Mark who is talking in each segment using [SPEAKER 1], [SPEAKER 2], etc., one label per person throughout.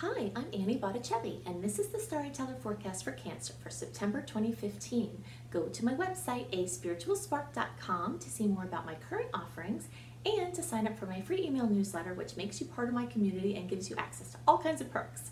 [SPEAKER 1] Hi, I'm Annie Botticelli, and this is the Storyteller Forecast for Cancer for September 2015. Go to my website, aspiritualspark.com, to see more about my current offerings and to sign up for my free email newsletter, which makes you part of my community and gives you access to all kinds of perks.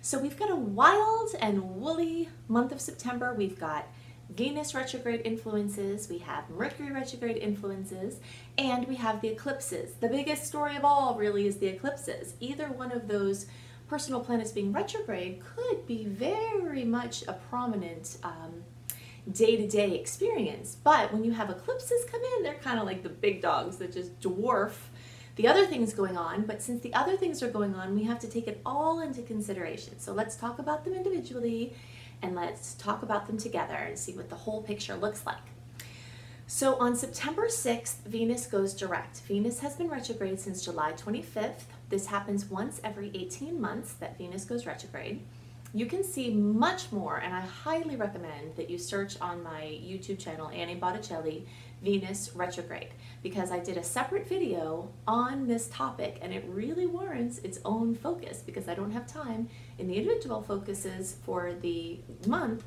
[SPEAKER 1] So we've got a wild and woolly month of September. We've got Venus retrograde influences, we have Mercury retrograde influences, and we have the eclipses. The biggest story of all really is the eclipses. Either one of those personal planets being retrograde could be very much a prominent day-to-day experience. But when you have eclipses come in, they're kind of like the big dogs that just dwarf the other things going on. But since the other things are going on, we have to take it all into consideration. So let's talk about them individually and let's talk about them together and see what the whole picture looks like. So on September 6th, Venus goes direct. Venus has been retrograde since July 25th. This happens once every 18 months that Venus goes retrograde. You can see much more, and I highly recommend that you search on my YouTube channel, Annie Botticelli, Venus retrograde, because I did a separate video on this topic, and it really warrants its own focus because I don't have time in the individual focuses for the month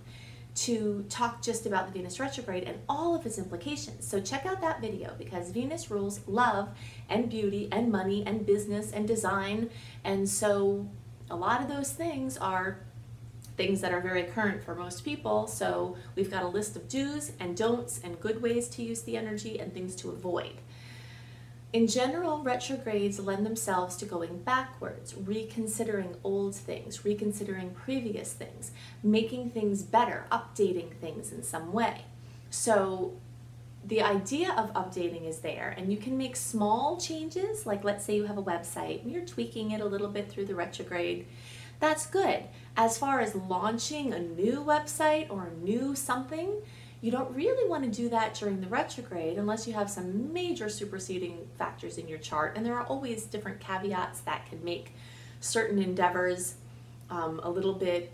[SPEAKER 1] to talk just about the Venus retrograde and all of its implications. So check out that video because Venus rules love and beauty and money and business and design. And so a lot of those things are things that are very current for most people. So we've got a list of do's and don'ts and good ways to use the energy and things to avoid. In general, retrogrades lend themselves to going backwards, reconsidering old things, reconsidering previous things, making things better, updating things in some way. So the idea of updating is there, and you can make small changes, like let's say you have a website and you're tweaking it a little bit through the retrograde. That's good. As far as launching a new website or a new something, you don't really want to do that during the retrograde unless you have some major superseding factors in your chart, and there are always different caveats that can make certain endeavors a little bit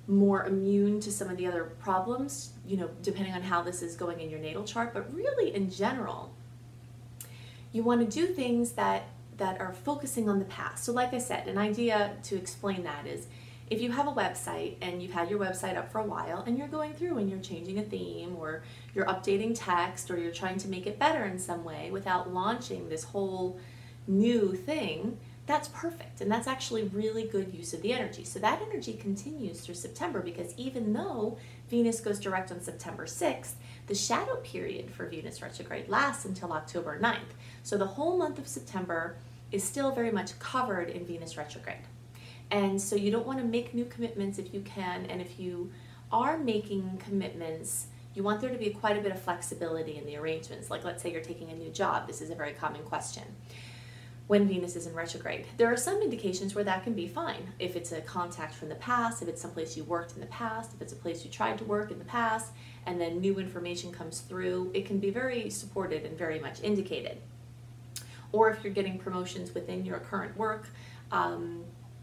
[SPEAKER 1] more immune to some of the other problems, you know, depending on how this is going in your natal chart. But really, in general, you want to do things that are focusing on the past. So like I said, an idea to explain that is, if you have a website and you've had your website up for a while and you're going through and you're changing a theme or you're updating text or you're trying to make it better in some way without launching this whole new thing, that's perfect. And that's actually really good use of the energy. So that energy continues through September because even though Venus goes direct on September 6th, the shadow period for Venus retrograde lasts until October 9th. So the whole month of September is still very much covered in Venus retrograde. And so you don't want to make new commitments if you can, and if you are making commitments, you want there to be quite a bit of flexibility in the arrangements. Like let's say you're taking a new job. This is a very common question when Venus is in retrograde. There are some indications where that can be fine. If it's a contact from the past, if it's someplace you worked in the past, if it's a place you tried to work in the past, and then new information comes through, it can be very supported and very much indicated. Or if you're getting promotions within your current work,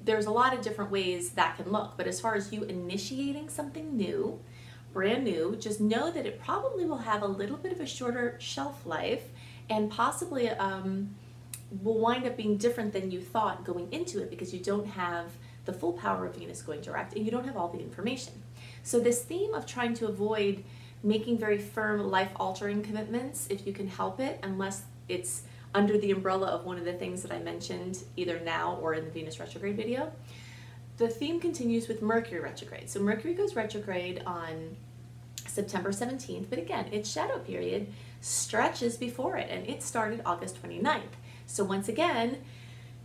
[SPEAKER 1] there's a lot of different ways that can look, but as far as you initiating something new, brand new, just know that it probably will have a little bit of a shorter shelf life and possibly will wind up being different than you thought going into it because you don't have the full power of Venus going direct and you don't have all the information. So this theme of trying to avoid making very firm life-altering commitments, if you can help it, unless it's under the umbrella of one of the things that I mentioned either now or in the Venus retrograde video. The theme continues with Mercury retrograde. So Mercury goes retrograde on September 17th, but again, its shadow period stretches before it, and it started August 29th. So once again,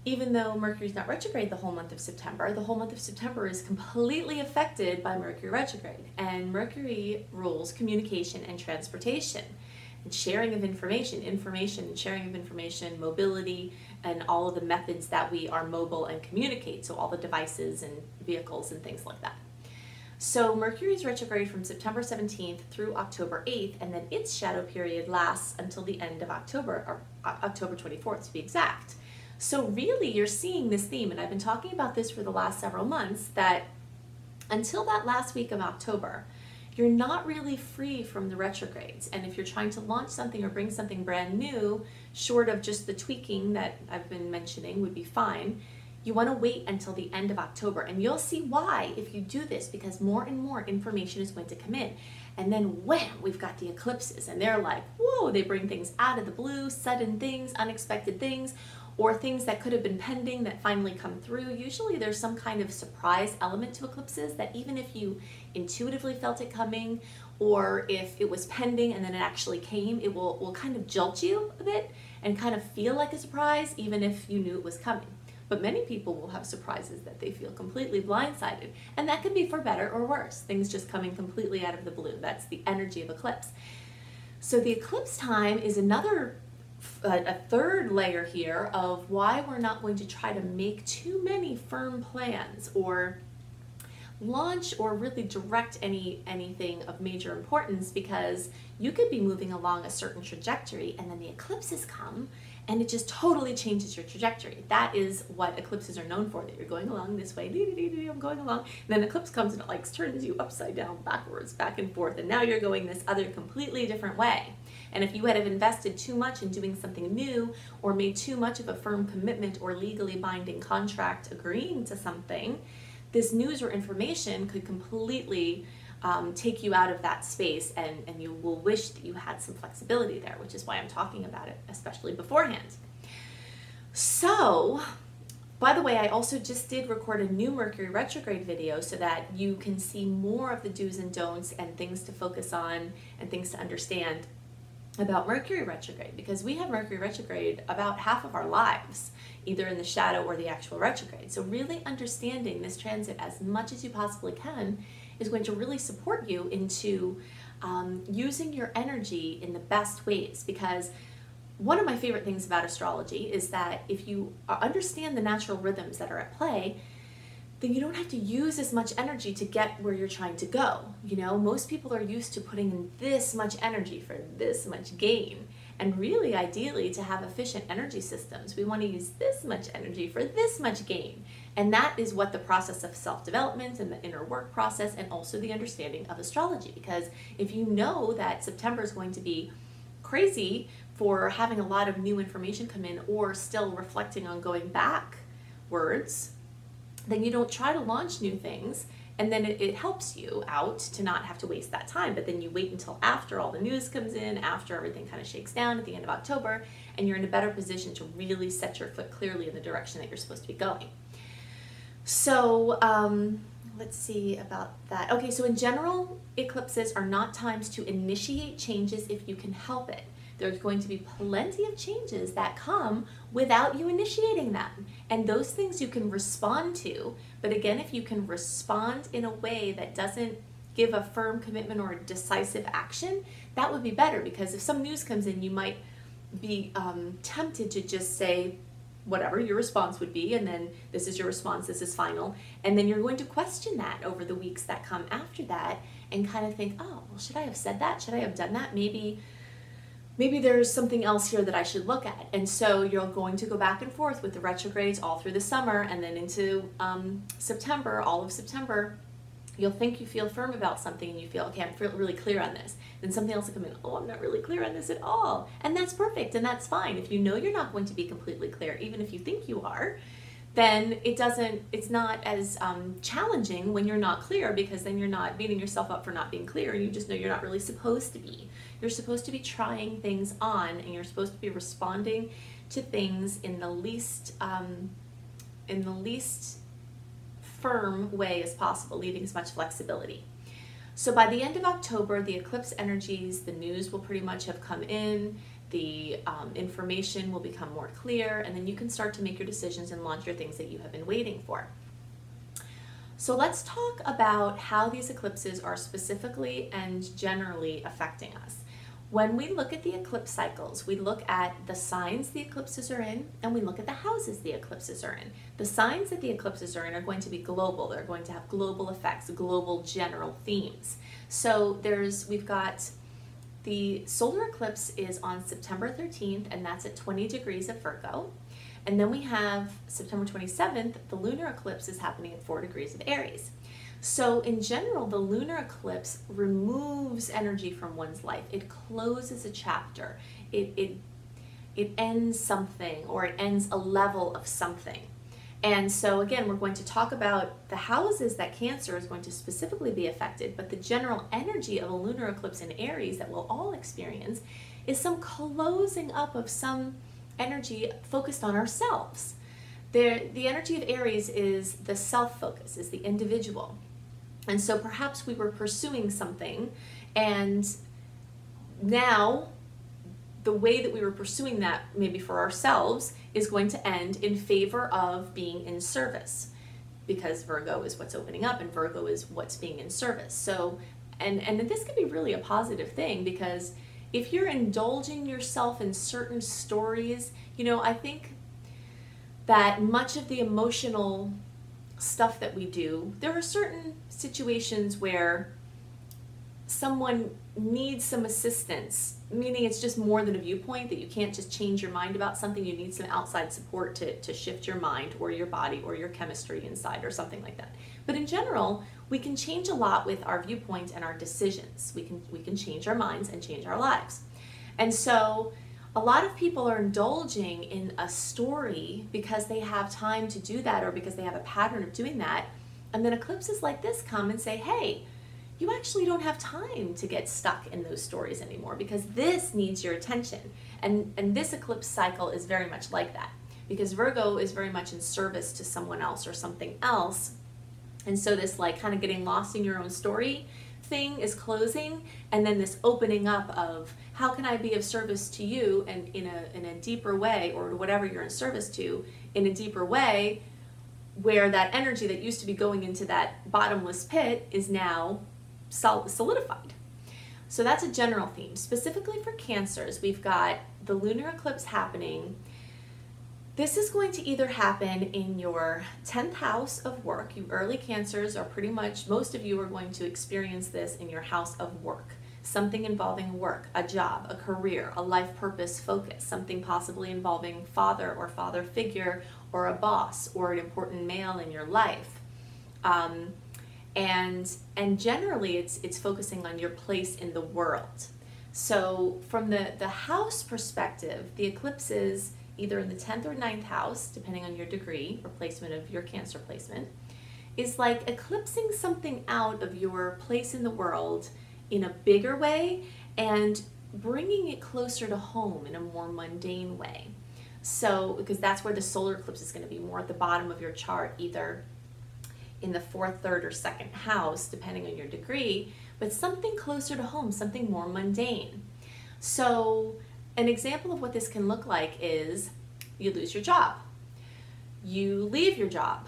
[SPEAKER 1] even though Mercury's not retrograde the whole month of September, the whole month of September is completely affected by Mercury retrograde, and Mercury rules communication and transportation. Sharing of information and sharing of information, mobility, and all of the methods that we are mobile and communicate, so all the devices and vehicles and things like that. So Mercury is retrograde from September 17th through October 8th, and then its shadow period lasts until the end of October, or October 24th to be exact. So really you're seeing this theme, and I've been talking about this for the last several months, that until that last week of October, you're not really free from the retrogrades. And if you're trying to launch something or bring something brand new, short of just the tweaking that I've been mentioning would be fine, you want to wait until the end of October, and you'll see why if you do this, because more and more information is going to come in. And then wham, we've got the eclipses, and they're like, whoa, they bring things out of the blue, sudden things, unexpected things, or things that could have been pending that finally come through. Usually there's some kind of surprise element to eclipses that even if you intuitively felt it coming, or if it was pending and then it actually came, it will kind of jolt you a bit and kind of feel like a surprise, even if you knew it was coming. But many people will have surprises that they feel completely blindsided, and that can be for better or worse, things just coming completely out of the blue. That's the energy of eclipse. So the eclipse time is a third layer here of why we're not going to try to make too many firm plans or launch or really direct anything of major importance, because you could be moving along a certain trajectory and then the eclipses come and it just totally changes your trajectory. That is what eclipses are known for, that you're going along this way, I'm going along, and then the eclipse comes and it like turns you upside down, backwards, back and forth, and now you're going this other completely different way. And if you had have invested too much in doing something new, or made too much of a firm commitment or legally binding contract agreeing to something, this news or information could completely take you out of that space, and you will wish that you had some flexibility there, which is why I'm talking about it, especially beforehand. So, by the way, I also just did record a new Mercury retrograde video so that you can see more of the do's and don'ts and things to focus on and things to understand about Mercury retrograde, because we have Mercury retrograde about half of our lives, either in the shadow or the actual retrograde. So really understanding this transit as much as you possibly can is going to really support you into using your energy in the best ways. Because one of my favorite things about astrology is that if you understand the natural rhythms that are at play, then you don't have to use as much energy to get where you're trying to go. You know, most people are used to putting in this much energy for this much gain. And really, ideally, to have efficient energy systems, we want to use this much energy for this much gain. And that is what the process of self-development and the inner work process, and also the understanding of astrology. Because if you know that September is going to be crazy for having a lot of new information come in, or still reflecting on going backwards, then you don't try to launch new things, and then it helps you out to not have to waste that time. But then you wait until after all the news comes in, after everything kind of shakes down at the end of October, and you're in a better position to really set your foot clearly in the direction that you're supposed to be going. So let's see about that. Okay, so in general, eclipses are not times to initiate changes if you can help it. There's going to be plenty of changes that come without you initiating them. And those things you can respond to. But again, if you can respond in a way that doesn't give a firm commitment or a decisive action, that would be better. Because if some news comes in, you might be tempted to just say whatever your response would be, and then this is your response, this is final. And then you're going to question that over the weeks that come after that and kind of think, oh, well, should I have said that? Should I have done that? Maybe there's something else here that I should look at. And so you're going to go back and forth with the retrogrades all through the summer, and then into September, all of September, you'll think you feel firm about something and you feel, okay, I'm really clear on this. Then something else will come in, oh, I'm not really clear on this at all. And that's perfect, and that's fine. If you know you're not going to be completely clear, even if you think you are, then it's not as challenging when you're not clear, because then you're not beating yourself up for not being clear, and you just know you're not really supposed to be. You're supposed to be trying things on, and you're supposed to be responding to things in the least firm way as possible, leaving as much flexibility. So by the end of October, the eclipse energies, the news will pretty much have come in, the information will become more clear, and then you can start to make your decisions and launch your things that you have been waiting for. So let's talk about how these eclipses are specifically and generally affecting us. When we look at the eclipse cycles, we look at the signs the eclipses are in, and we look at the houses the eclipses are in. The signs that the eclipses are in are going to be global. They're going to have global effects, global general themes. So we've got the solar eclipse is on September 13th, and that's at 20 degrees of Virgo. And then we have September 27th, the lunar eclipse is happening at 4 degrees of Aries. So in general, the lunar eclipse removes energy from one's life. It closes a chapter. It ends something, or it ends a level of something. And so again, we're going to talk about the houses that Cancer is going to specifically be affected, but the general energy of a lunar eclipse in Aries that we'll all experience is some closing up of some energy focused on ourselves. The energy of Aries is the self-focus, is the individual. And so perhaps we were pursuing something, and now the way that we were pursuing that, maybe for ourselves, is going to end in favor of being in service, because Virgo is what's opening up and Virgo is what's being in service. So, and this could be really a positive thing, because if you're indulging yourself in certain stories, you know, I think that much of the emotional stuff that we do, there are certain situations where someone needs some assistance, meaning it's just more than a viewpoint, that you can't just change your mind about something. You need some outside support to shift your mind or your body or your chemistry inside or something like that. But in general, we can change a lot with our viewpoints and our decisions. We can change our minds and change our lives. And so a lot of people are indulging in a story because they have time to do that, or because they have a pattern of doing that. And then eclipses like this come and say, hey, you actually don't have time to get stuck in those stories anymore, because this needs your attention. And this eclipse cycle is very much like that, because Virgo is very much in service to someone else or something else. And so this like kind of getting lost in your own story thing is closing, and then this opening up of how can I be of service to you, and in a deeper way, or whatever you're in service to in a deeper way, where that energy that used to be going into that bottomless pit is now solidified. So that's a general theme. Specifically for Cancers, we've got the lunar eclipse happening. This is going to either happen in your 10th house of work. You early Cancers are pretty much, most of you are going to experience this in your house of work. Something involving work, a job, a career, a life purpose focus, something possibly involving father or father figure, or a boss, or an important male in your life. And generally it's focusing on your place in the world. So from the house perspective, the eclipse is either in the 10th or 9th house, depending on your degree or placement of your Cancer placement, is like eclipsing something out of your place in the world in a bigger way and bringing it closer to home in a more mundane way. So, because that's where the solar eclipse is going to be, more at the bottom of your chart, either in the 4th, 3rd, or 2nd house, depending on your degree, but something closer to home, something more mundane. So an example of what this can look like is you lose your job, you leave your job,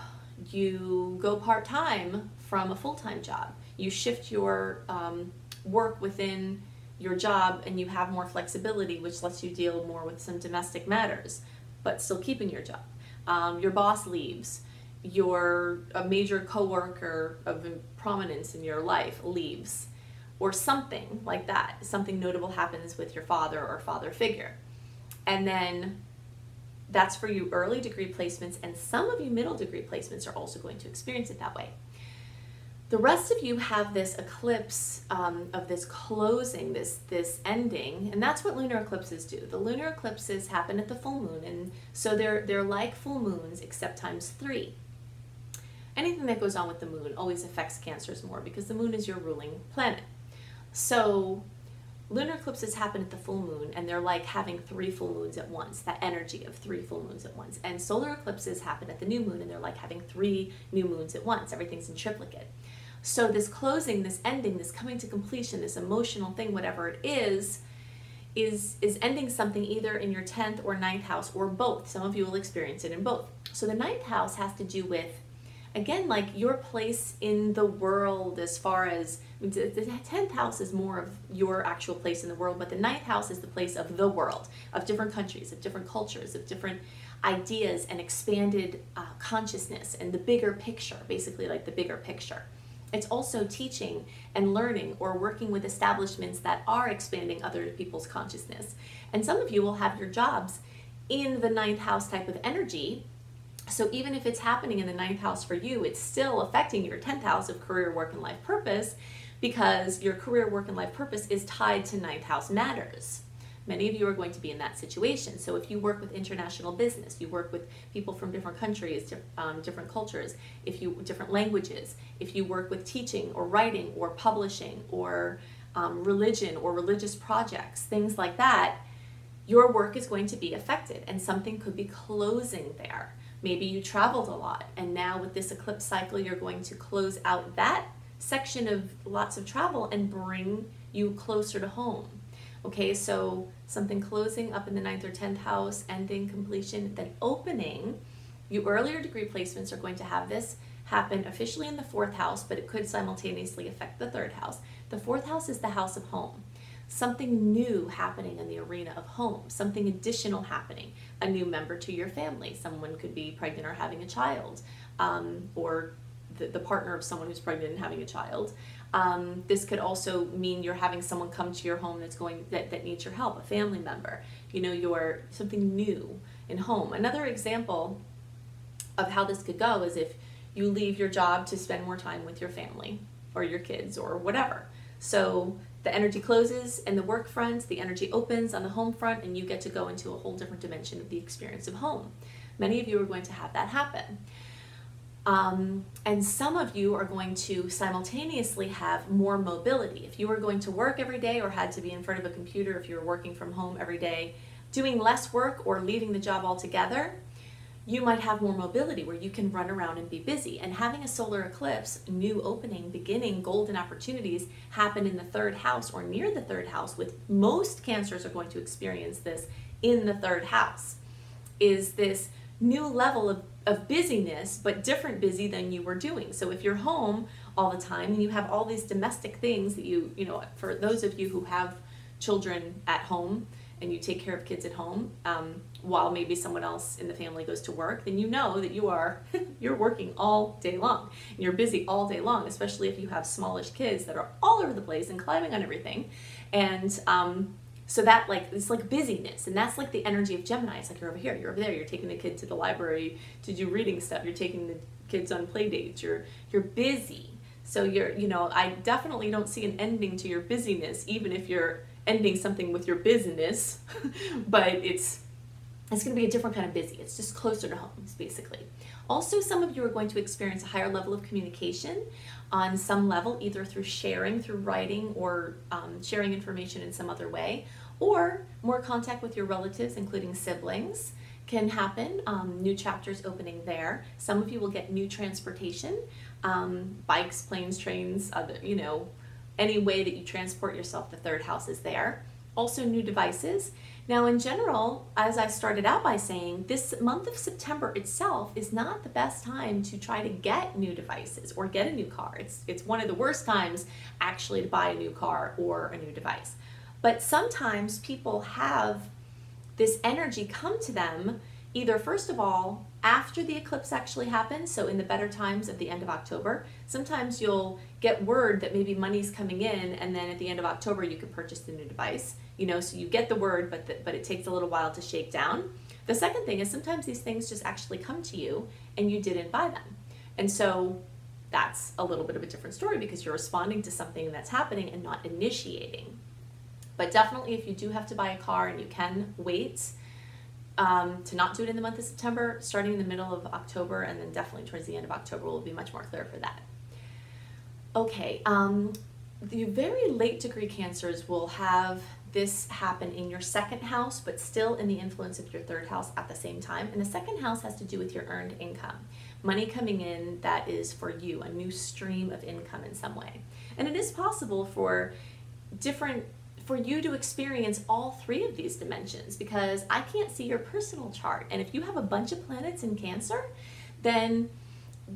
[SPEAKER 1] you go part-time from a full-time job, you shift your work within your job, and you have more flexibility, which lets you deal more with some domestic matters, but still keeping your job. Your boss leaves, a major coworker of prominence in your life leaves, or something like that. Something notable happens with your father or father figure. And then that's for you early degree placements, and some of you middle degree placements are also going to experience it that way. The rest of you have this eclipse of this closing, this ending, and that's what lunar eclipses do. The lunar eclipses happen at the full moon, and so they're like full moons except ×3. Anything that goes on with the moon always affects Cancers more, because the moon is your ruling planet. So lunar eclipses happen at the full moon, and they're like having 3 full moons at once, that energy of 3 full moons at once. And solar eclipses happen at the new moon, and they're like having 3 new moons at once. Everything's in triplicate. So this closing, this ending, this coming to completion, this emotional thing, whatever it is ending something either in your 10th or 9th house, or both. Some of you will experience it in both. So the 9th house has to do with, again, like your place in the world, as far as, I mean, the 10th house is more of your actual place in the world, but the 9th house is the place of the world, of different countries, of different cultures, of different ideas and expanded consciousness, and the bigger picture, basically like the bigger picture. It's also teaching and learning, or working with establishments that are expanding other people's consciousness. And some of you will have your jobs in the 9th house type of energy. So even if it's happening in the 9th house for you, it's still affecting your 10th house of career, work, and life purpose, because your career, work, and life purpose is tied to 9th house matters. Many of you are going to be in that situation. So if you work with international business, you work with people from different countries, different cultures, different languages, if you work with teaching or writing or publishing or religion or religious projects, things like that, your work is going to be affected and something could be closing there. Maybe you traveled a lot and now with this eclipse cycle, you're going to close out that section of lots of travel and bring you closer to home. Okay, so something closing up in the 9th or 10th house, ending, completion, then opening. You earlier degree placements are going to have this happen officially in the 4th house, but it could simultaneously affect the 3rd house. The 4th house is the house of home. Something new happening in the arena of home, something additional happening, a new member to your family. Someone could be pregnant or having a child, or the partner of someone who's pregnant and having a child. This could also mean you're having someone come to your home that needs your help, a family member. You know, you're something new in home. Another example of how this could go is if you leave your job to spend more time with your family or your kids or whatever. So the energy closes in the work front, the energy opens on the home front, and you get to go into a whole different dimension of the experience of home. Many of you are going to have that happen. And some of you are going to simultaneously have more mobility. If you were going to work every day or had to be in front of a computer, if you were working from home every day, doing less work or leaving the job altogether, you might have more mobility where you can run around and be busy. And having a solar eclipse, new opening, beginning, golden opportunities happen in the 3rd house or near the 3rd house, with most Cancers are going to experience this in the 3rd house, is this new level of busyness, but different busy than you were doing. So if you're home all the time and you have all these domestic things that you know, for those of you who have children at home and you take care of kids at home, while maybe someone else in the family goes to work, then you know that you're working all day long. And you're busy all day long, especially if you have smallish kids that are all over the place and climbing on everything. And so that it's like busyness, and that's like the energy of Gemini. It's like you're over here, you're over there, you're taking the kid to the library to do reading stuff, you're taking the kids on play dates, you're busy. So I definitely don't see an ending to your busyness, even if you're ending something with your business, but it's going to be a different kind of busy. It's just closer to home, basically. Also, some of you are going to experience a higher level of communication on some level, either through sharing, through writing, or sharing information in some other way, or more contact with your relatives, including siblings, can happen. New chapters opening there. Some of you will get new transportation, bikes, planes, trains, any way that you transport yourself. The 3rd house is there. Also new devices. Now in general, as I started out by saying, this month of September itself is not the best time to try to get new devices or get a new car. It's one of the worst times actually to buy a new car or a new device. But sometimes people have this energy come to them either, first of all, after the eclipse actually happens, so in the better times at the end of October. Sometimes you'll get word that maybe money's coming in, and then at the end of October you can purchase the new device. So you get the word, but it takes a little while to shake down. The second thing is sometimes these things just actually come to you and you didn't buy them. And so that's a little bit of a different story because you're responding to something that's happening and not initiating. But definitely if you do have to buy a car and you can wait, to not do it in the month of September, starting in the middle of October and then definitely towards the end of October will be much more clear for that. Okay, the very late degree Cancers will have this happen in your 2nd house, but still in the influence of your 3rd house at the same time. And the 2nd house has to do with your earned income. Money coming in that is for you, a new stream of income in some way. And it is possible for you to experience all 3 of these dimensions, because I can't see your personal chart. And if you have a bunch of planets in Cancer, then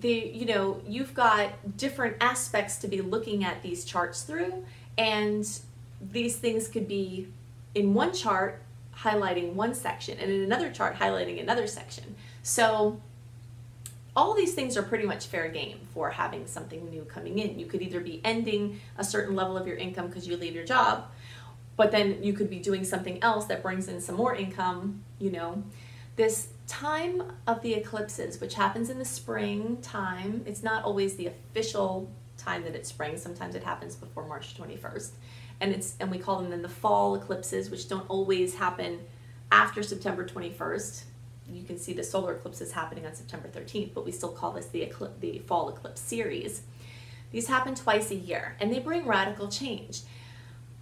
[SPEAKER 1] you've got different aspects to be looking at these charts through, and these things could be in one chart highlighting one section and in another chart highlighting another section. So all these things are pretty much fair game for having something new coming in. You could either be ending a certain level of your income because you leave your job, but then you could be doing something else that brings in some more income. This time of the eclipses, which happens in the spring time, it's not always the official time that it's spring. Sometimes it happens before March 21st. and we call them then the fall eclipses, which don't always happen after September 21st. You can see the solar eclipses happening on September 13th, but we still call this the fall eclipse series. These happen twice a year, and they bring radical change.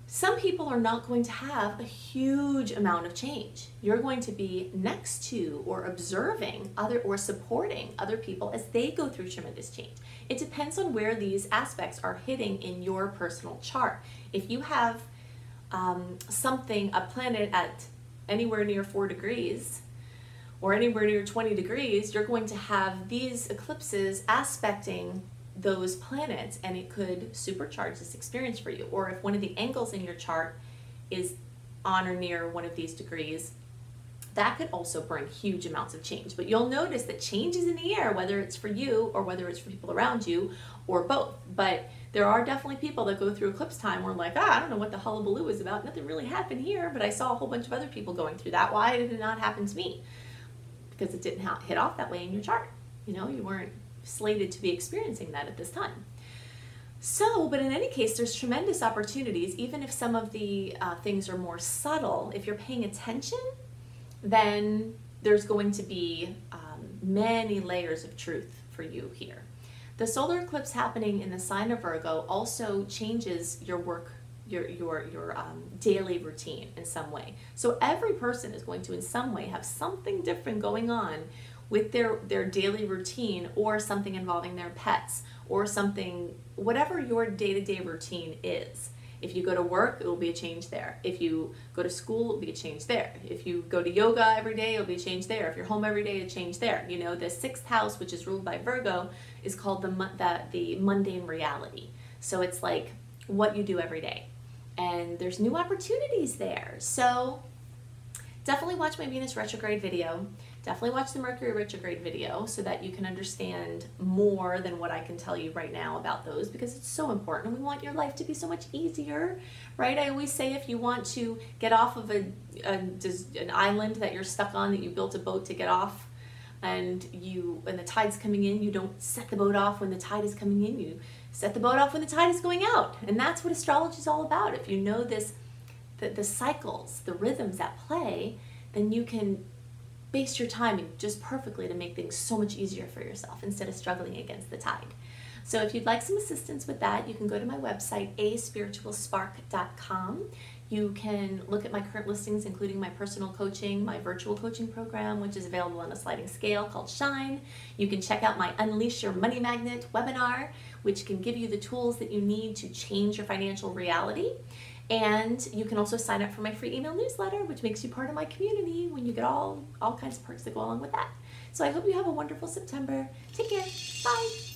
[SPEAKER 1] Some people are not going to have a huge amount of change. You're going to be next to or observing or supporting other people as they go through tremendous change. It depends on where these aspects are hitting in your personal chart. If you have a planet at anywhere near 4 degrees or anywhere near 20 degrees, you're going to have these eclipses aspecting those planets, and it could supercharge this experience for you. Or if one of the angles in your chart is on or near one of these degrees, that could also bring huge amounts of change. But you'll notice that change is in the air, whether it's for you or whether it's for people around you or both. But there are definitely people that go through eclipse time where like, I don't know what the hullabaloo is about. Nothing really happened here, but I saw a whole bunch of other people going through that. Why did it not happen to me? Because it didn't hit off that way in your chart. You know, you weren't slated to be experiencing that at this time. So, but in any case, there's tremendous opportunities, even if some of the things are more subtle. If you're paying attention, then there's going to be many layers of truth for you here. The solar eclipse happening in the sign of Virgo also changes your work, your daily routine in some way. So every person is going to in some way have something different going on with their daily routine, or something involving their pets, or something, whatever your day-to-day routine is. If you go to work, it will be a change there. If you go to school, it will be a change there. If you go to yoga every day, it will be a change there. If you're home every day, a change there. You know, the 6th house, which is ruled by Virgo, is called the mundane reality. So it's like what you do every day. And there's new opportunities there. So definitely watch my Venus retrograde video. Definitely watch the Mercury retrograde video so that you can understand more than what I can tell you right now about those, because it's so important. We want your life to be so much easier, right? I always say if you want to get off of an island that you're stuck on, that you built a boat to get off, and the tide's coming in, you don't set the boat off when the tide is coming in, you set the boat off when the tide is going out. And that's what astrology is all about. If you know this, the cycles, the rhythms at play, then you can base your timing just perfectly to make things so much easier for yourself instead of struggling against the tide. So if you'd like some assistance with that, you can go to my website, aspiritualspark.com. You can look at my current listings, including my personal coaching, my virtual coaching program, which is available on a sliding scale called Shine. You can check out my Unleash Your Money Magnet webinar, which can give you the tools that you need to change your financial reality. And you can also sign up for my free email newsletter, which makes you part of my community when you get all kinds of perks that go along with that. So I hope you have a wonderful September. Take care. Bye.